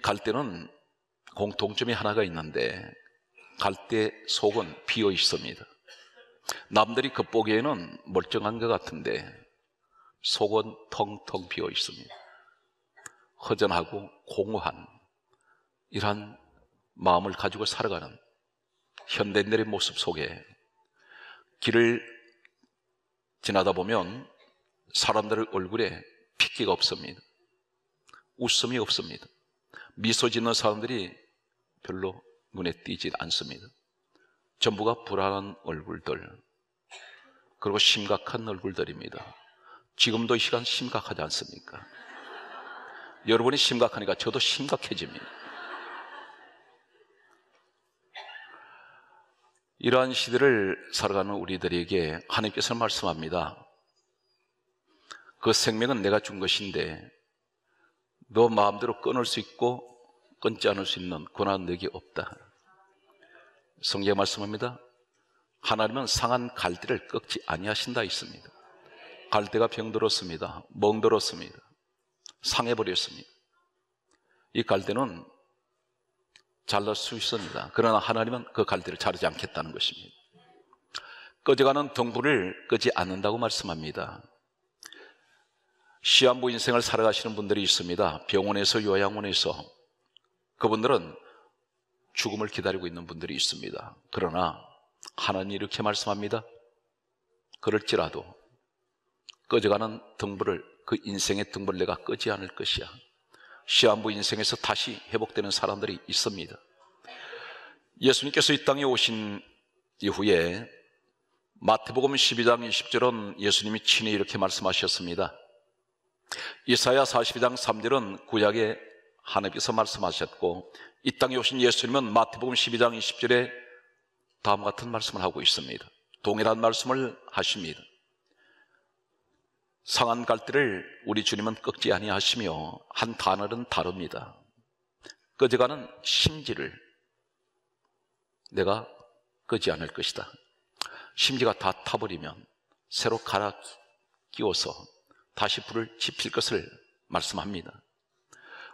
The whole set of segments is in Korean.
갈대는 공통점이 하나가 있는데 갈대 속은 비어 있습니다. 남들이 겉보기에는 멀쩡한 것 같은데 속은 텅텅 비어 있습니다. 허전하고 공허한 이러한 마음을 가지고 살아가는 현대인들의 모습 속에 길을 지나다 보면 사람들 얼굴에 핏기가 없습니다. 웃음이 없습니다. 미소 짓는 사람들이 별로 눈에 띄지 않습니다. 전부가 불안한 얼굴들, 그리고 심각한 얼굴들입니다. 지금도 이 시간 심각하지 않습니까? 여러분이 심각하니까 저도 심각해집니다. 이러한 시대를 살아가는 우리들에게 하나님께서는 말씀합니다. 그 생명은 내가 준 것인데 너 마음대로 끊을 수 있고 끊지 않을 수 있는 권한은 내게 없다. 성경에 말씀합니다. 하나님은 상한 갈대를 꺾지 아니하신다 있습니다. 갈대가 병들었습니다. 멍들었습니다. 상해버렸습니다. 이 갈대는 잘릴 수 있습니다. 그러나 하나님은 그 갈대를 자르지 않겠다는 것입니다. 꺼져가는 등불을 끄지 않는다고 말씀합니다. 시한부 인생을 살아가시는 분들이 있습니다. 병원에서 요양원에서 그분들은 죽음을 기다리고 있는 분들이 있습니다. 그러나 하나님이 이렇게 말씀합니다. 그럴지라도 꺼져가는 등불을, 그 인생의 등불을 내가 끄지 않을 것이야. 시한부 인생에서 다시 회복되는 사람들이 있습니다. 예수님께서 이 땅에 오신 이후에 마태복음 12장 20절은 예수님이 친히 이렇게 말씀하셨습니다. 이사야 42장 3절은 구약에 하나님께서 말씀하셨고, 이 땅에 오신 예수님은 마태복음 12장 20절에 다음과 같은 말씀을 하고 있습니다. 동일한 말씀을 하십니다. 상한 갈대를 우리 주님은 꺾지 아니하시며 한 단어는 다릅니다. 꺼져가는 심지를 내가 끄지 않을 것이다. 심지가 다 타버리면 새로 갈아 끼워서 다시 불을 지필 것을 말씀합니다.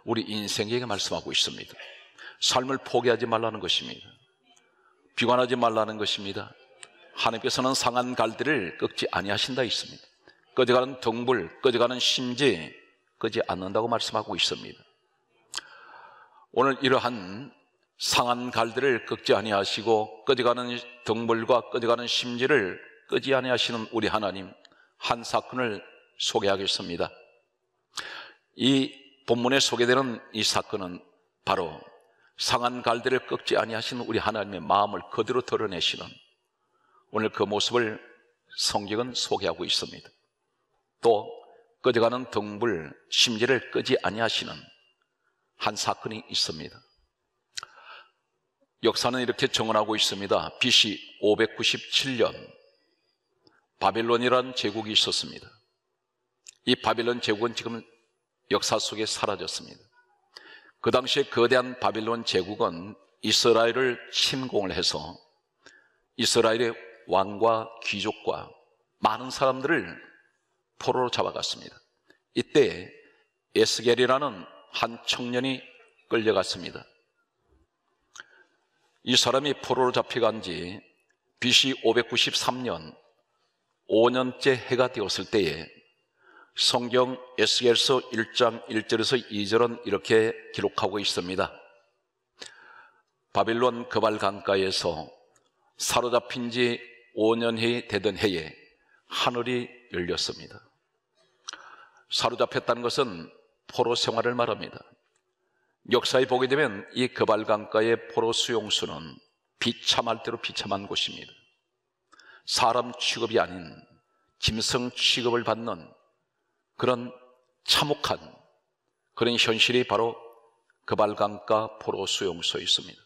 우리 인생에게 말씀하고 있습니다. 삶을 포기하지 말라는 것입니다. 비관하지 말라는 것입니다. 하나님께서는 상한 갈대를 꺾지 아니하신다 있습니다. 꺼져가는 등불, 꺼져가는 심지 끄지 않는다고 말씀하고 있습니다. 오늘 이러한 상한 갈대를 꺾지 아니하시고 꺼져가는 등불과 꺼져가는 심지를 끄지 아니하시는 우리 하나님, 한 사건을 소개하겠습니다. 이 본문에 소개되는 이 사건은 바로 상한 갈대를 꺾지 아니하시는 우리 하나님의 마음을 그대로 드러내시는, 오늘 그 모습을 성경은 소개하고 있습니다. 또 꺼져가는 등불, 심지를 끄지 아니하시는 한 사건이 있습니다. 역사는 이렇게 정언하고 있습니다. BC 597년 바벨론이라는 제국이 있었습니다. 이 바벨론 제국은 지금 역사 속에 사라졌습니다. 그 당시에 거대한 바벨론 제국은 이스라엘을 침공을 해서 이스라엘의 왕과 귀족과 많은 사람들을 포로로 잡아갔습니다. 이때 에스겔이라는 한 청년이 끌려갔습니다. 이 사람이 포로로 잡혀간 지 BC 593년 5년째 해가 되었을 때에 성경 에스겔서 1장 1절에서 2절은 이렇게 기록하고 있습니다. 바빌론 그발 강가에서 사로잡힌 지 5년이 되던 해에 하늘이 열렸습니다. 사로잡혔다는 것은 포로 생활을 말합니다. 역사에 보게 되면 이 그발 강가의 포로 수용소는 비참할 대로 비참한 곳입니다. 사람 취급이 아닌 짐승 취급을 받는 그런 참혹한 그런 현실이 바로 그발 강가 포로 수용소에 있습니다.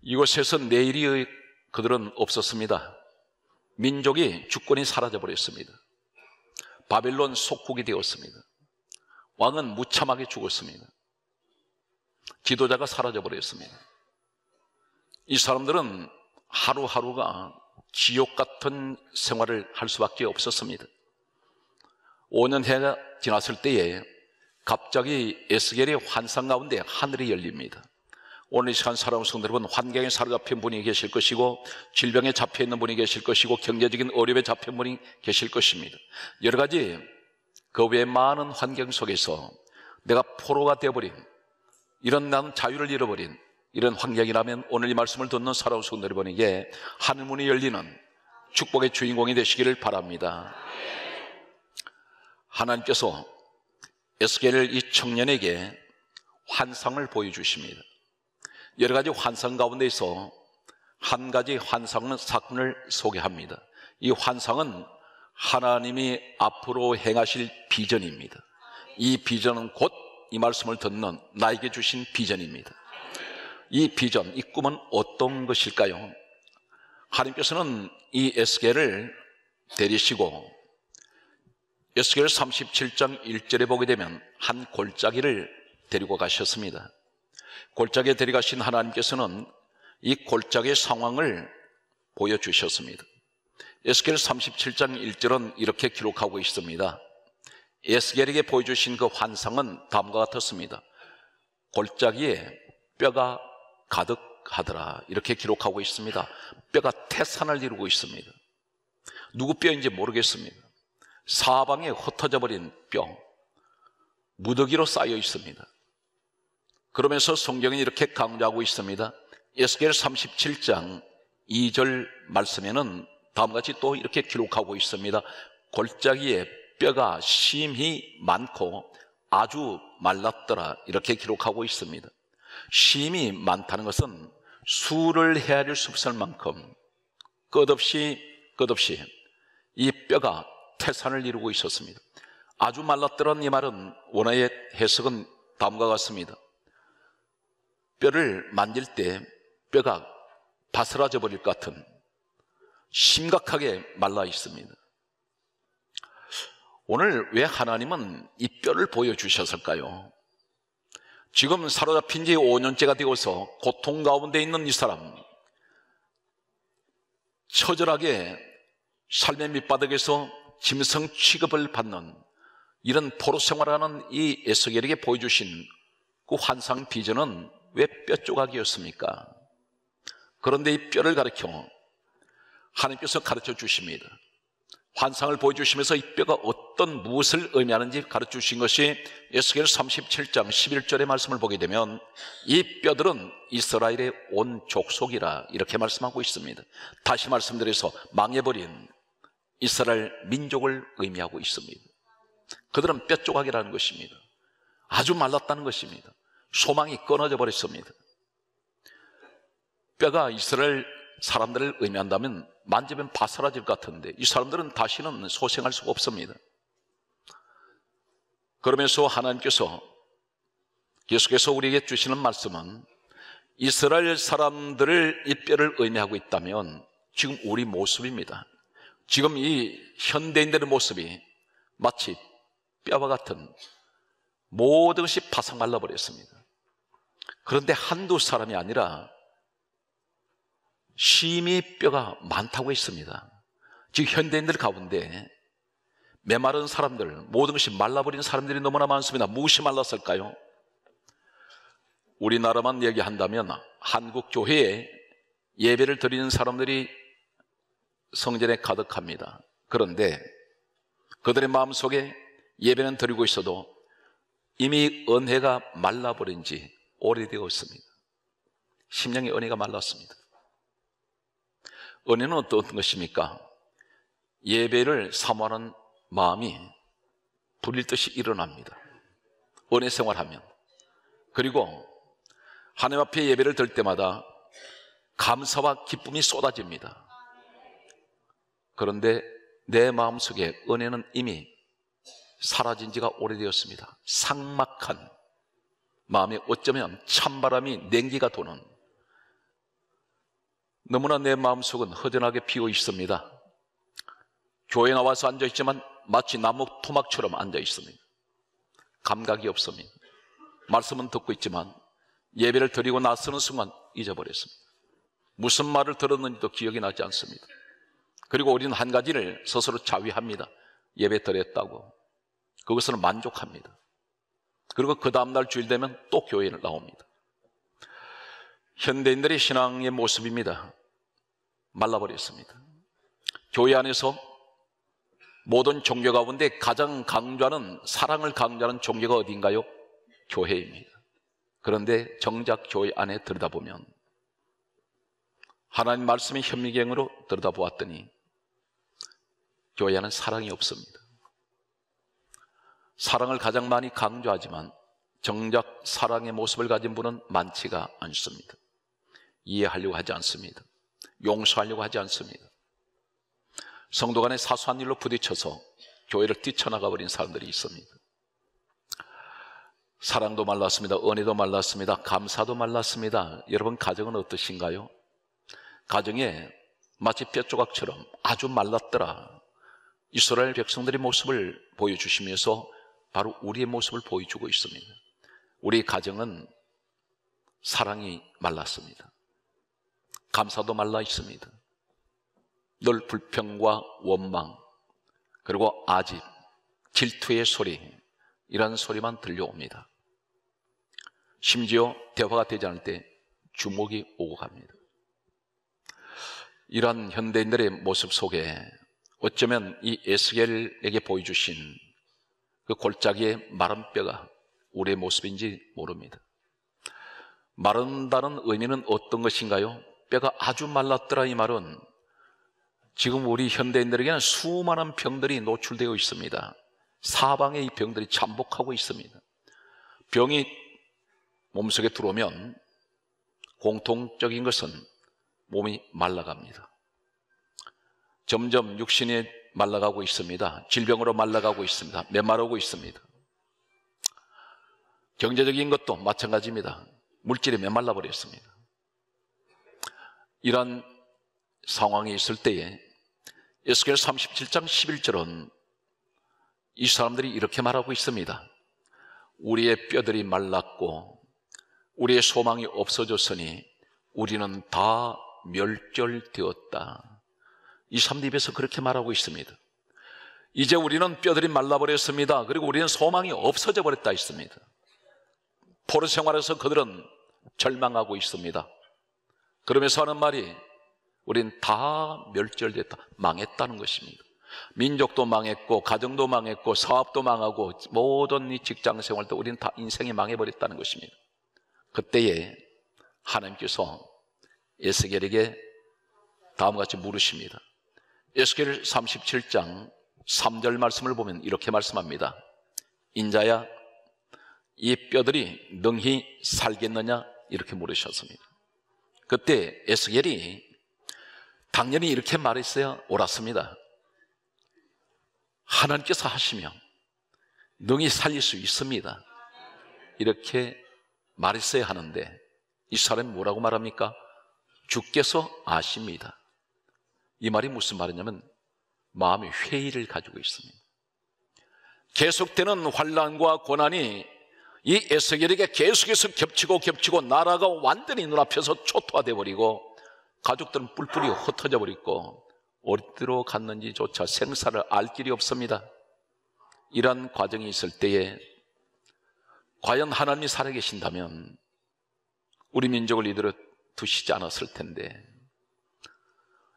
이곳에서 내일이 그들은 없었습니다. 민족이 주권이 사라져버렸습니다. 바벨론 속국이 되었습니다. 왕은 무참하게 죽었습니다. 지도자가 사라져버렸습니다. 이 사람들은 하루하루가 지옥 같은 생활을 할 수밖에 없었습니다. 5년 해가 지났을 때에 갑자기 에스겔의 환상 가운데 하늘이 열립니다. 오늘 이 시간 살아온 성도 여러분, 환경에 사로잡힌 분이 계실 것이고, 질병에 잡혀있는 분이 계실 것이고, 경제적인 어려움에 잡힌 분이 계실 것입니다. 여러 가지 그 외에 많은 환경 속에서 내가 포로가 되어버린, 이런 나는 자유를 잃어버린 이런 환경이라면 오늘 이 말씀을 듣는 살아온 성도 여러분에게 하늘문이 열리는 축복의 주인공이 되시기를 바랍니다. 하나님께서 에스겔 이 청년에게 환상을 보여주십니다. 여러 가지 환상 가운데서 한 가지 환상 사건을 소개합니다. 이 환상은 하나님이 앞으로 행하실 비전입니다. 이 비전은 곧 이 말씀을 듣는 나에게 주신 비전입니다. 이 비전, 이 꿈은 어떤 것일까요? 하나님께서는 이 에스겔을 데리시고 에스겔 37장 1절에 보게 되면 한 골짜기를 데리고 가셨습니다. 골짜기에 데려가신 하나님께서는 이 골짜기의 상황을 보여주셨습니다. 에스겔 37장 1절은 이렇게 기록하고 있습니다. 에스겔에게 보여주신 그 환상은 다음과 같았습니다. 골짜기에 뼈가 가득하더라, 이렇게 기록하고 있습니다. 뼈가 태산을 이루고 있습니다. 누구 뼈인지 모르겠습니다. 사방에 흩어져 버린 뼈, 무더기로 쌓여 있습니다. 그러면서 성경이 이렇게 강조하고 있습니다. 에스겔 37장 2절 말씀에는 다음같이 또 이렇게 기록하고 있습니다. 골짜기에 뼈가 심히 많고 아주 말랐더라, 이렇게 기록하고 있습니다. 심히 많다는 것은 수를 헤아릴 수 없을 만큼 끝없이 이 뼈가 태산을 이루고 있었습니다. 아주 말랐더라는 이 말은 원어의 해석은 다음과 같습니다. 뼈를 만질 때 뼈가 바스라져 버릴 것 같은, 심각하게 말라 있습니다. 오늘 왜 하나님은 이 뼈를 보여주셨을까요? 지금 사로잡힌 지 5년째가 되어서 고통 가운데 있는 이 사람, 처절하게 삶의 밑바닥에서 짐승 취급을 받는 이런 포로 생활하는 이 에스겔에게 보여주신 그 환상 비전은 왜 뼈 조각이었습니까? 그런데 이 뼈를 가리켜 하나님께서 가르쳐 주십니다. 환상을 보여주시면서 이 뼈가 무엇을 의미하는지 가르쳐 주신 것이 에스겔 37장 11절의 말씀을 보게 되면 이 뼈들은 이스라엘의 온 족속이라, 이렇게 말씀하고 있습니다. 다시 말씀드려서 망해버린 이스라엘 민족을 의미하고 있습니다. 그들은 뼈 조각이라는 것입니다. 아주 말랐다는 것입니다. 소망이 끊어져 버렸습니다. 뼈가 이스라엘 사람들을 의미한다면 만지면 바스라질 것 같은데 이 사람들은 다시는 소생할 수가 없습니다. 그러면서 하나님께서 계속해서 우리에게 주시는 말씀은 이스라엘 사람들을 이 뼈를 의미하고 있다면 지금 우리 모습입니다. 지금 이 현대인들의 모습이 마치 뼈와 같은 모든 것이 바삭 말라버렸습니다. 그런데 한두 사람이 아니라 심히 뼈가 많다고 했습니다. 지금 현대인들 가운데 메마른 사람들, 모든 것이 말라버린 사람들이 너무나 많습니다. 무엇이 말랐을까요? 우리나라만 얘기한다면 한국 교회에 예배를 드리는 사람들이 성전에 가득합니다. 그런데 그들의 마음속에 예배는 드리고 있어도 이미 은혜가 말라버린 지 오래되었습니다. 심령의 은혜가 말랐습니다. 은혜는 어떤 것입니까? 예배를 사모하는 마음이 불일 듯이 일어납니다. 은혜 생활하면. 그리고 하나님 앞에 예배를 드릴 때마다 감사와 기쁨이 쏟아집니다. 그런데 내 마음속에 은혜는 이미 사라진 지가 오래되었습니다. 삭막한 마음에 어쩌면 찬바람이 냉기가 도는, 너무나 내 마음속은 허전하게 비어 있습니다. 교회에 나와서 앉아있지만 마치 나무 토막처럼 앉아있습니다. 감각이 없습니다. 말씀은 듣고 있지만 예배를 드리고 나서는 순간 잊어버렸습니다. 무슨 말을 들었는지도 기억이 나지 않습니다. 그리고 우리는 한 가지를 스스로 자위합니다. 예배 드렸다고. 그것은 만족합니다. 그리고 그 다음날 주일 되면 또 교회에 나옵니다. 현대인들의 신앙의 모습입니다. 말라버렸습니다. 교회 안에서 모든 종교 가운데 가장 강조하는, 사랑을 강조하는 종교가 어딘가요? 교회입니다. 그런데 정작 교회 안에 들여다보면, 하나님 말씀의 현미경으로 들여다보았더니 교회 안에는 사랑이 없습니다. 사랑을 가장 많이 강조하지만 정작 사랑의 모습을 가진 분은 많지가 않습니다. 이해하려고 하지 않습니다. 용서하려고 하지 않습니다. 성도 간의 사소한 일로 부딪혀서 교회를 뛰쳐나가 버린 사람들이 있습니다. 사랑도 말랐습니다. 은혜도 말랐습니다. 감사도 말랐습니다. 여러분, 가정은 어떠신가요? 가정에 마치 뼈조각처럼 아주 말랐더라. 이스라엘 백성들의 모습을 보여주시면서 바로 우리의 모습을 보여주고 있습니다. 우리 가정은 사랑이 말랐습니다. 감사도 말라 있습니다. 늘 불평과 원망, 그리고 아집, 질투의 소리, 이런 소리만 들려옵니다. 심지어 대화가 되지 않을 때 주먹이 오고 갑니다. 이러한 현대인들의 모습 속에 어쩌면 이 에스겔에게 보여주신 그 골짜기의 마른 뼈가 우리의 모습인지 모릅니다. 마른다는 의미는 어떤 것인가요? 뼈가 아주 말랐더라, 이 말은 지금 우리 현대인들에게는 수많은 병들이 노출되어 있습니다. 사방에 이 병들이 잠복하고 있습니다. 병이 몸속에 들어오면 공통적인 것은 몸이 말라갑니다. 점점 육신이 말라가고 있습니다. 질병으로 말라가고 있습니다. 메마르고 있습니다. 경제적인 것도 마찬가지입니다. 물질이 메말라 버렸습니다. 이런 상황이 있을 때에 에스겔 37장 11절은 이 사람들이 이렇게 말하고 있습니다. 우리의 뼈들이 말랐고 우리의 소망이 없어졌으니 우리는 다 멸절되었다. 이 사람들 입에서 그렇게 말하고 있습니다. 이제 우리는 뼈들이 말라버렸습니다. 그리고 우리는 소망이 없어져 버렸다 했습니다. 포로 생활에서 그들은 절망하고 있습니다. 그러면서 하는 말이 우린 다 멸절됐다, 망했다는 것입니다. 민족도 망했고 가정도 망했고 사업도 망하고 모든 이 직장생활도 우린 다 인생이 망해버렸다는 것입니다. 그때에 하나님께서 에스겔에게 다음과 같이 물으십니다. 에스겔 37장 3절 말씀을 보면 이렇게 말씀합니다. 인자야, 이 뼈들이 능히 살겠느냐? 이렇게 물으셨습니다. 그때 에스겔이 당연히 이렇게 말했어야 옳았습니다. 하나님께서 하시면 능히 살릴 수 있습니다. 이렇게 말했어야 하는데 이 사람이 뭐라고 말합니까? 주께서 아십니다. 이 말이 무슨 말이냐면 마음의 회의를 가지고 있습니다. 계속되는 환난과 고난이 이 에스겔에게 계속해서 겹치고 나라가 완전히 눈앞에서 초토화되어 버리고 가족들은 뿔뿔이 흩어져 버리고 어디로 갔는지조차 생사를 알 길이 없습니다. 이런 과정이 있을 때에 과연 하나님이 살아계신다면 우리 민족을 이대로 두시지 않았을 텐데,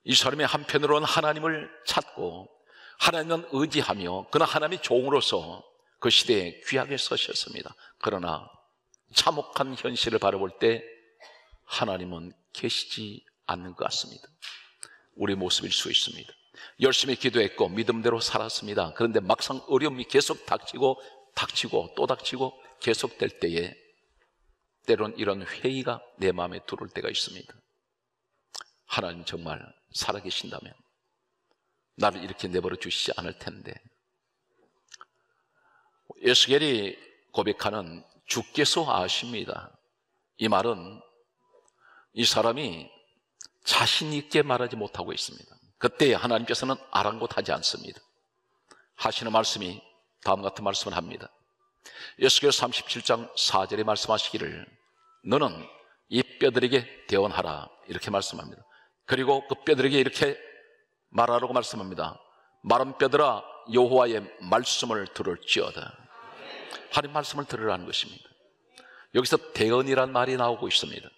이 사람이 한편으로는 하나님을 찾고 하나님은 의지하며 그러나 하나님의 종으로서 그 시대에 귀하게 서셨습니다. 그러나 참혹한 현실을 바라볼 때 하나님은 계시지 않는 것 같습니다. 우리 모습일 수 있습니다. 열심히 기도했고 믿음대로 살았습니다. 그런데 막상 어려움이 계속 닥치고 또 닥치고 계속될 때에 때론 이런 회의가 내 마음에 들어올 때가 있습니다. 하나님 정말 살아계신다면 나를 이렇게 내버려 주시지 않을 텐데. 에스겔이 고백하는 주께서 아십니다, 이 말은 이 사람이 자신 있게 말하지 못하고 있습니다. 그때 하나님께서는 아랑곳하지 않습니다. 하시는 말씀이 다음 같은 말씀을 합니다. 에스겔 37장 4절에 말씀하시기를 너는 이 뼈들에게 대언하라, 이렇게 말씀합니다. 그리고 그 뼈들에게 이렇게 말하라고 말씀합니다. 마른 뼈들아, 여호와의 말씀을 들을지어다. 하나님 말씀을 들으라는 것입니다. 여기서 대언이란 말이 나오고 있습니다.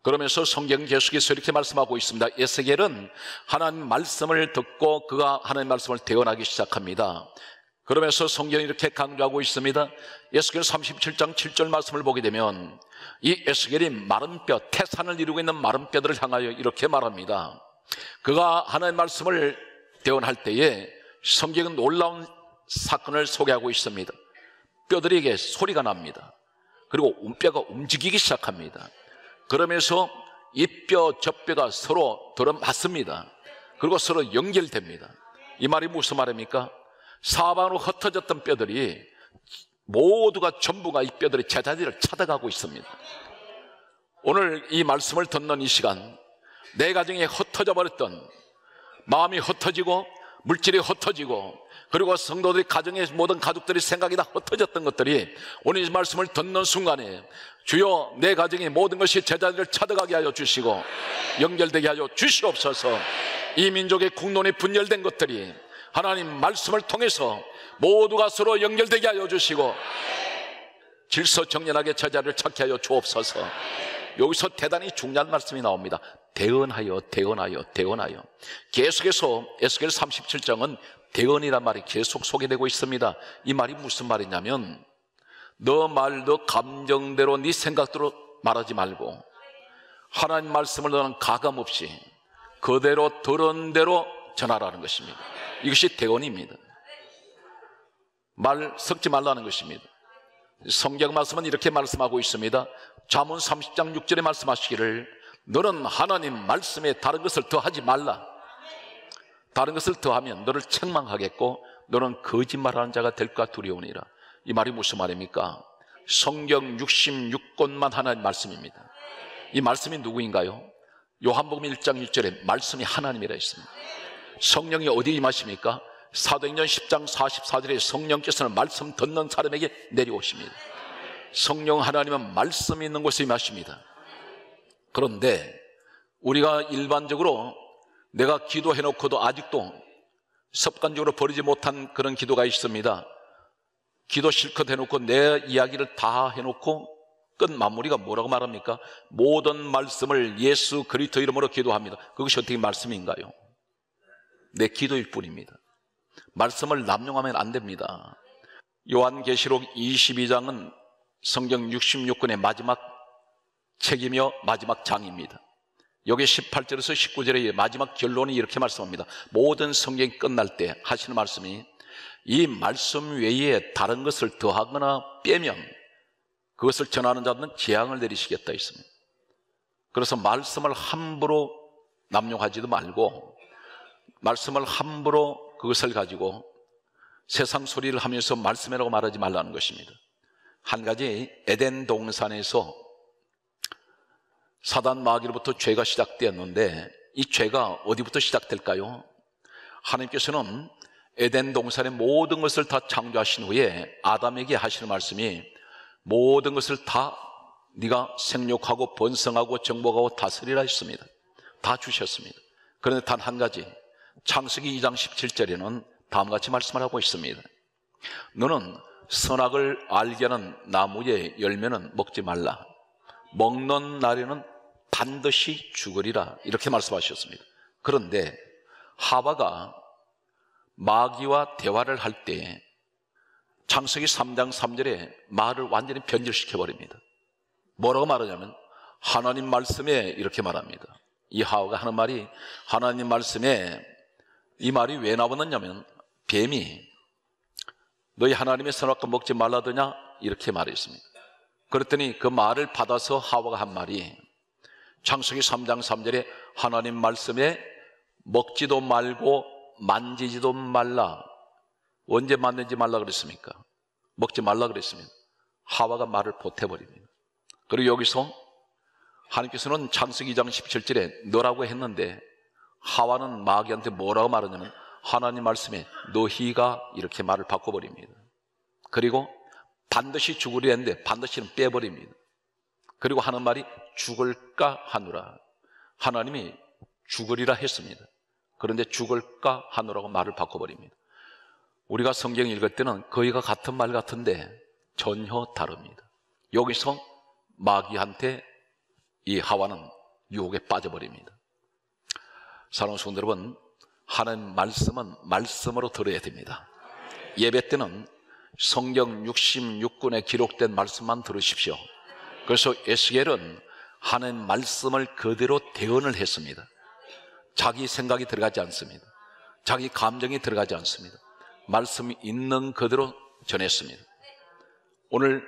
그러면서 성경 계속해서 이렇게 말씀하고 있습니다. 에스겔은 하나님 말씀을 듣고 그가 하나님 말씀을 대언하기 시작합니다. 그러면서 성경이 이렇게 강조하고 있습니다. 에스겔 37장 7절 말씀을 보게 되면 이 에스겔이 마른 뼈, 태산을 이루고 있는 마른 뼈들을 향하여 이렇게 말합니다. 그가 하나님 말씀을 대언할 때에 성경은 놀라운 사건을 소개하고 있습니다. 뼈들에게 소리가 납니다. 그리고 뼈가 움직이기 시작합니다. 그러면서 이 뼈, 저 뼈가 서로 들어맞습니다. 그리고 서로 연결됩니다. 이 말이 무슨 말입니까? 사방으로 흩어졌던 뼈들이 모두가 전부가 이 뼈들의 제자리를 찾아가고 있습니다. 오늘 이 말씀을 듣는 이 시간, 내 가정에 흩어져 버렸던 마음이 흩어지고 물질이 흩어지고 그리고 성도들이 가정의 모든 가족들이 생각이 다 흩어졌던 것들이 오늘 이 말씀을 듣는 순간에 주여 내 가정의 모든 것이 제자리를 찾아가게 하여 주시고 연결되게 하여 주시옵소서. 이 민족의 국론이 분열된 것들이 하나님 말씀을 통해서 모두가 서로 연결되게 하여 주시고 질서정연하게 제자리를 찾게 하여 주옵소서. 여기서 대단히 중요한 말씀이 나옵니다. 대언하여, 대언하여, 대언하여. 계속해서 에스겔 37장은 대언이란 말이 계속 소개되고 있습니다. 이 말이 무슨 말이냐면 너 말도 감정대로 네 생각대로 말하지 말고 하나님 말씀을 너는 가감없이 그대로 들은 대로 전하라는 것입니다. 이것이 대언입니다. 말 섞지 말라는 것입니다. 성경 말씀은 이렇게 말씀하고 있습니다. 잠언 30장 6절에 말씀하시기를 너는 하나님 말씀에 다른 것을 더하지 말라. 다른 것을 더하면 너를 책망하겠고 너는 거짓말하는 자가 될까 두려우니라. 이 말이 무슨 말입니까? 성경 66권만 하나님 말씀입니다. 이 말씀이 누구인가요? 요한복음 1장 1절에 말씀이 하나님이라 했습니다. 성령이 어디에 임하십니까? 사도행전 10장 44절에 성령께서는 말씀 듣는 사람에게 내려오십니다. 성령 하나님은 말씀이 있는 곳에 임하십니다. 그런데 우리가 일반적으로 내가 기도해놓고도 아직도 습관적으로 버리지 못한 그런 기도가 있습니다. 기도 실컷 해놓고 내 이야기를 다 해놓고 끝 마무리가 뭐라고 말합니까? 모든 말씀을 예수 그리스도 이름으로 기도합니다. 그것이 어떻게 말씀인가요? 내 기도일 뿐입니다. 말씀을 남용하면 안 됩니다. 요한계시록 22장은 성경 66권의 마지막 책이며 마지막 장입니다. 여기 18절에서 19절의 마지막 결론이 이렇게 말씀합니다. 모든 성경이 끝날 때 하시는 말씀이 이 말씀 외에 다른 것을 더하거나 빼면 그것을 전하는 자는 재앙을 내리시겠다 했습니다. 그래서 말씀을 함부로 남용하지도 말고 말씀을 함부로 그것을 가지고 세상 소리를 하면서 말씀이라고 말하지 말라는 것입니다. 한 가지 에덴 동산에서 사단 마귀로부터 죄가 시작되었는데 이 죄가 어디부터 시작될까요? 하나님께서는 에덴 동산의 모든 것을 다 창조하신 후에 아담에게 하시는 말씀이 모든 것을 다 네가 생육하고 번성하고 정복하고 다스리라 했습니다. 다 주셨습니다. 그런데 단 한 가지 창세기 2장 17절에는 다음같이 말씀을 하고 있습니다. 너는 선악을 알게 하는 나무의 열매는 먹지 말라. 먹는 날에는 반드시 죽으리라. 이렇게 말씀하셨습니다. 그런데 하와가 마귀와 대화를 할 때 창세기 3장 3절에 말을 완전히 변질시켜버립니다. 뭐라고 말하냐면 하나님 말씀에 이렇게 말합니다. 이 하와가 하는 말이 하나님 말씀에 이 말이 왜 나오느냐면 뱀이 너희 하나님의 선악과 먹지 말라더냐 이렇게 말했습니다. 그랬더니 그 말을 받아서 하와가 한 말이 창세기 3장 3절에 하나님 말씀에 먹지도 말고 만지지도 말라. 언제 만지지 말라 그랬습니까? 먹지 말라 그랬습니다. 하와가 말을 보태버립니다. 그리고 여기서 하나님께서는 창세기 2장 17절에 너라고 했는데 하와는 마귀한테 뭐라고 말하냐면 하나님 말씀에 너희가 이렇게 말을 바꿔버립니다. 그리고 반드시 죽으려 했는데 반드시는 빼버립니다. 그리고 하는 말이 죽을까 하노라. 하나님이 죽으리라 했습니다. 그런데 죽을까 하노라고 말을 바꿔버립니다. 우리가 성경 읽을 때는 거의가 같은 말 같은데 전혀 다릅니다. 여기서 마귀한테 이 하와는 유혹에 빠져버립니다. 사랑하는 성도 여러분, 하나님 말씀은 말씀으로 들어야 됩니다. 예배 때는 성경 66권에 기록된 말씀만 들으십시오. 그래서 에스겔은 하나님 말씀을 그대로 대언을 했습니다. 자기 생각이 들어가지 않습니다. 자기 감정이 들어가지 않습니다. 말씀이 있는 그대로 전했습니다. 오늘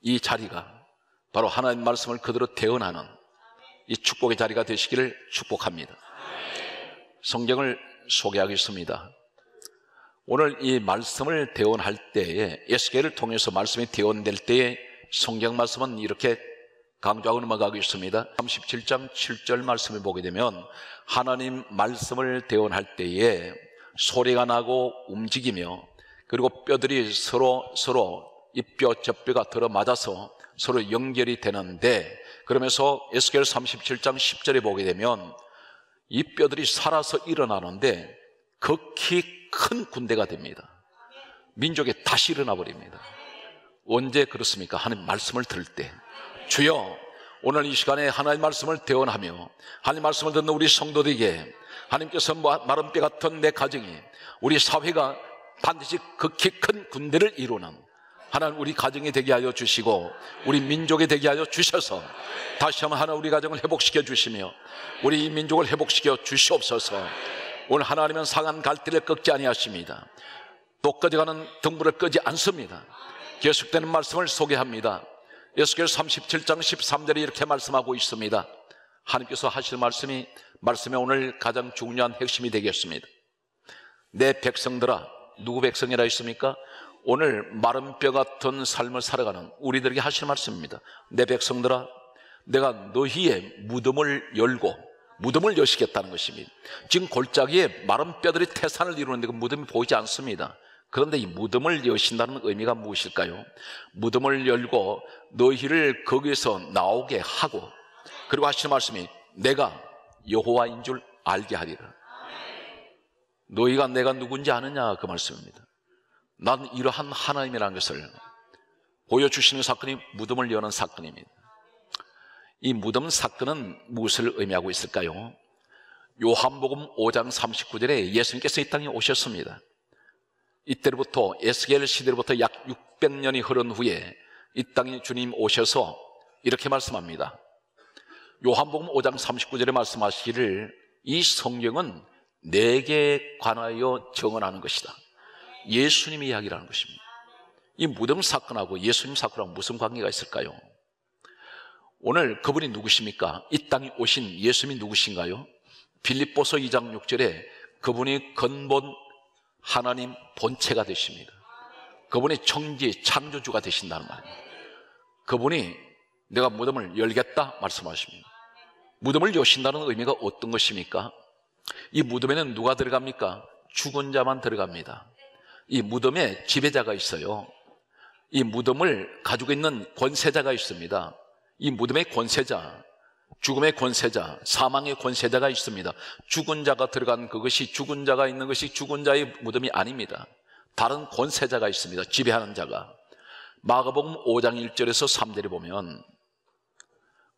이 자리가 바로 하나님 말씀을 그대로 대언하는 이 축복의 자리가 되시기를 축복합니다. 성경을 소개하겠습니다. 오늘 이 말씀을 대언할 때에, 에스겔을 통해서 말씀이 대언될 때에 성경 말씀은 이렇게 강조하고 넘어가겠습니다. 37장 7절 말씀을 보게 되면 하나님 말씀을 대언할 때에 소리가 나고 움직이며, 그리고 뼈들이 서로 이 뼈 저 뼈가 들어맞아서 서로 연결이 되는데, 그러면서 에스겔 37장 10절에 보게 되면 이 뼈들이 살아서 일어나는데 극히 큰 군대가 됩니다. 민족이 다시 일어나 버립니다. 언제 그렇습니까? 하나님 말씀을 들을 때. 주여, 오늘 이 시간에 하나님 말씀을 대언하며 하나님 말씀을 듣는 우리 성도들에게 하나님께서 마른 뼈 같은 내 가정이, 우리 사회가 반드시 극히 큰 군대를 이루는 하나님 우리 가정이 되게 하여 주시고 우리 민족이 되게 하여 주셔서 다시 한번 하나 우리 가정을 회복시켜 주시며 우리 민족을 회복시켜 주시옵소서. 오늘 하나님은 상한 갈대를 꺾지 아니하십니다. 또 꺼져가는 등불을 끄지 않습니다. 계속되는 말씀을 소개합니다. 에스겔 37장 13절에 이렇게 말씀하고 있습니다. 하나님께서 하실 말씀이 오늘 가장 중요한 핵심이 되겠습니다. 내 백성들아, 누구 백성이라 했습니까? 오늘 마른 뼈 같은 삶을 살아가는 우리들에게 하실 말씀입니다. 내 백성들아, 내가 너희의 무덤을 열고 무덤을 여시겠다는 것입니다. 지금 골짜기에 마른 뼈들이 태산을 이루는데 그 무덤이 보이지 않습니다. 그런데 이 무덤을 여신다는 의미가 무엇일까요? 무덤을 열고 너희를 거기에서 나오게 하고, 그리고 하시는 말씀이 내가 여호와인 줄 알게 하리라. 너희가 내가 누군지 아느냐, 그 말씀입니다. 난 이러한 하나님이라는 것을 보여주시는 사건이 무덤을 여는 사건입니다. 이 무덤 사건은 무엇을 의미하고 있을까요? 요한복음 5장 39절에 예수님께서 이 땅에 오셨습니다. 이때로부터 에스겔 시대로부터 약 600년이 흐른 후에 이 땅에 주님 오셔서 이렇게 말씀합니다. 요한복음 5장 39절에 말씀하시기를 이 성경은 내게 관하여 정언하는 것이다. 예수님의 이야기라는 것입니다. 이 무덤 사건하고 예수님 사건하고 무슨 관계가 있을까요? 오늘 그분이 누구십니까? 이 땅에 오신 예수님이 누구신가요? 빌립보서 2장 6절에 그분이 근본 하나님 본체가 되십니다. 그분이 청지 창조주가 되신다는 말입니다. 그분이 내가 무덤을 열겠다 말씀하십니다. 무덤을 여신다는 의미가 어떤 것입니까? 이 무덤에는 누가 들어갑니까? 죽은 자만 들어갑니다. 이 무덤에 지배자가 있어요. 이 무덤을 가지고 있는 권세자가 있습니다. 이 무덤의 권세자, 죽음의 권세자, 사망의 권세자가 있습니다. 죽은 자가 들어간 그것이, 죽은 자가 있는 것이 죽은 자의 무덤이 아닙니다. 다른 권세자가 있습니다. 지배하는 자가. 마가복음 5장 1절에서 3절에 보면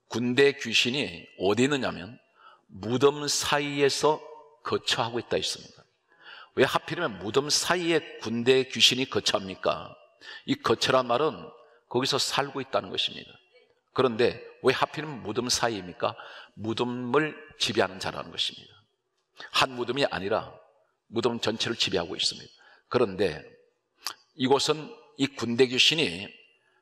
군대 귀신이 어디 있느냐면 무덤 사이에서 거처하고 있다 있습니다. 왜 하필이면 무덤 사이에 군대 귀신이 거처합니까? 이 거처란 말은 거기서 살고 있다는 것입니다. 그런데 왜 하필이면 무덤 사이입니까? 무덤을 지배하는 자라는 것입니다. 한 무덤이 아니라 무덤 전체를 지배하고 있습니다. 그런데 이곳은 이 군대 귀신이,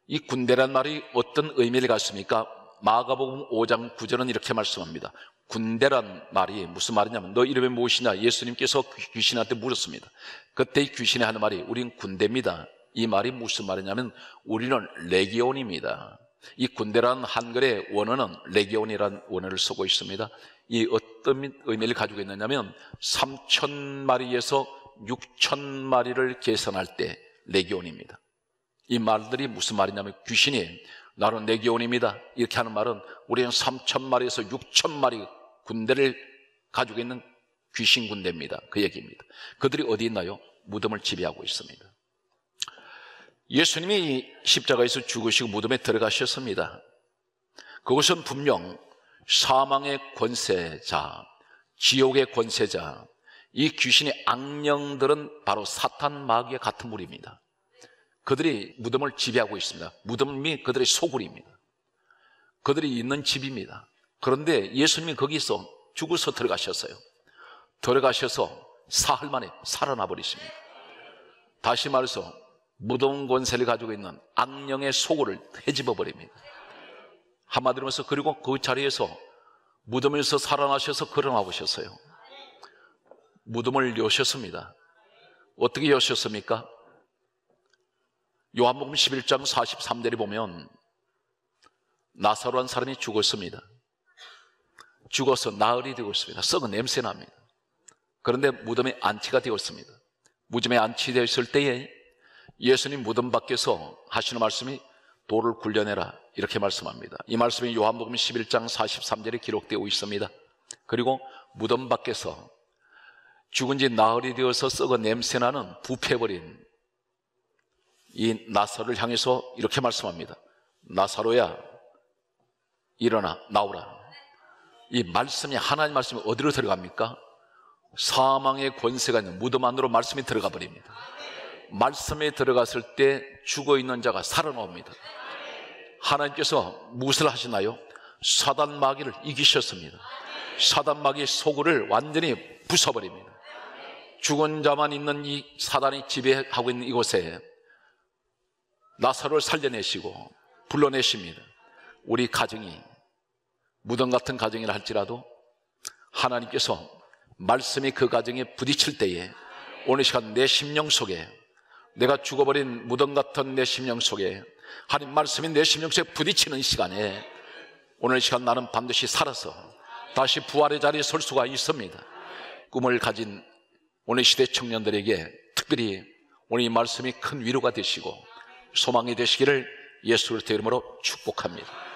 이 군대란 말이 어떤 의미를 갖습니까? 마가복음 5장 9절은 이렇게 말씀합니다. 군대란 말이 무슨 말이냐면 너 이름이 무엇이냐? 예수님께서 귀신한테 물었습니다. 그때 이 귀신이 하는 말이 우린 군대입니다. 이 말이 무슨 말이냐면 우리는 레기온입니다. 이 군대라는 한글의 원어는 레기온이라는 원어를 쓰고 있습니다. 이 어떤 의미를 가지고 있느냐면 3,000마리에서 6,000마리를 계산할 때 레기온입니다. 이 말들이 무슨 말이냐면 귀신이 나는 레기온입니다 이렇게 하는 말은 우리는 3,000마리에서 6,000마리 군대를 가지고 있는 귀신 군대입니다. 그 얘기입니다. 그들이 어디 있나요? 무덤을 지배하고 있습니다. 예수님이 십자가에서 죽으시고 무덤에 들어가셨습니다. 그것은 분명 사망의 권세자, 지옥의 권세자, 이 귀신의 악령들은 바로 사탄 마귀와 같은 무리입니다. 그들이 무덤을 지배하고 있습니다. 무덤이 그들의 소굴입니다. 그들이 있는 집입니다. 그런데 예수님이 거기서 죽어서 들어가셨어요. 들어가셔서 사흘 만에 살아나 버리십니다. 다시 말해서 무덤 권세를 가지고 있는 악령의 소굴을 헤집어 버립니다. 한마디로 해서 그리고 그 자리에서 무덤에서 살아나셔서 걸어나 보셨어요. 무덤을 여셨습니다. 어떻게 여셨습니까? 요한복음 11장 43절에 보면 나사로라는 사람이 죽었습니다. 죽어서 나흘이 되었습니다. 썩은 냄새 납니다. 그런데 무덤에 안치가 되었습니다. 무덤에 안치되었을 때에 예수님 무덤 밖에서 하시는 말씀이 돌을 굴려내라 이렇게 말씀합니다. 이 말씀이 요한복음 11장 43절에 기록되어 있습니다. 그리고 무덤 밖에서 죽은 지 나흘이 되어서 썩어 냄새나는 부패버린 이 나사로를 향해서 이렇게 말씀합니다. 나사로야 일어나 나오라. 이 말씀이, 하나님 말씀이 어디로 들어갑니까? 사망의 권세가 있는 무덤 안으로 말씀이 들어가 버립니다. 말씀에 들어갔을 때 죽어있는 자가 살아나옵니다. 하나님께서 무엇을 하시나요? 사단 마귀를 이기셨습니다. 사단 마귀의 소굴을 완전히 부숴버립니다. 죽은 자만 있는 이 사단이 지배하고 있는 이곳에 나사로를 살려내시고 불러내십니다. 우리 가정이 무덤 같은 가정이라 할지라도 하나님께서 말씀이 그 가정에 부딪힐 때에 오늘 시간 내 심령 속에, 내가 죽어버린 무덤 같은 내 심령 속에 하나님 말씀이 내 심령 속에 부딪히는 시간에 오늘 시간 나는 반드시 살아서 다시 부활의 자리에 설 수가 있습니다. 꿈을 가진 오늘 시대 청년들에게 특별히 오늘 이 말씀이 큰 위로가 되시고 소망이 되시기를 예수 그리스도의 이름으로 축복합니다.